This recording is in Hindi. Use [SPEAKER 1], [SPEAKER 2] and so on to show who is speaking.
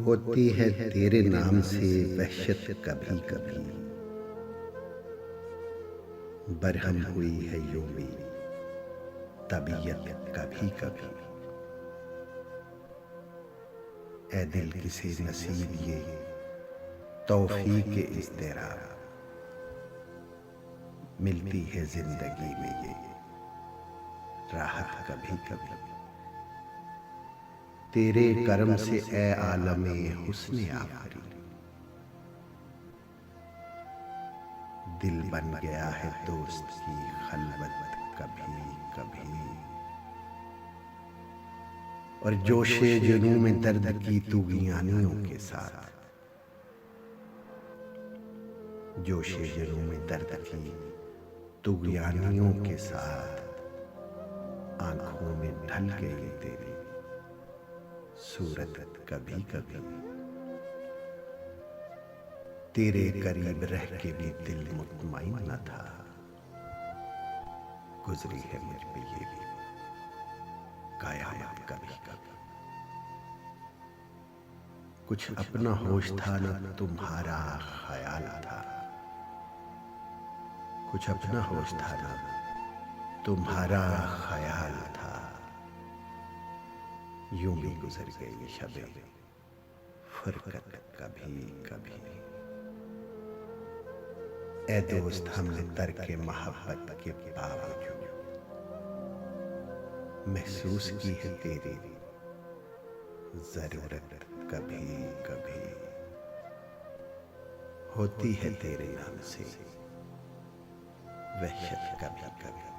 [SPEAKER 1] होती है तेरे नाम से वहशत कभी कभी, बरहम हुई है यूं भी तबीयत कभी कभी। ए दिल किसे नसीब ये तौफीक इज़्तिराब, मिलती है जिंदगी में ये राहत कभी कभी। तेरे करम से ए आलमे हुस्न आफरी, दिल बन गया है दोस्त की खलवत कभी कभी। और जोशे जुनूं में दर्द की तुग़यानियों के साथ, जोशे जुनूं में दर्द की तुग़यानियों के साथ, आंखों में ढल गई तेरी सूरत कभी कभी। तेरे करीब रह के भी दिल मुतमईन न था, गुजरी है मुझ पे ये भी कयामत कभी कभी। कुछ अपना होश था न तुम्हारा ख्याल था, कुछ अपना होश था न तुम्हारा ख्याल था। यूं भी गुजर गई शबे फुरकत कभी कभी। ए दोस्त हमने तर्के मोहब्बत के बावजूद महसूस की है तेरी जरूरत कभी कभी। होती है तेरे नाम से वहशत कभी कभी।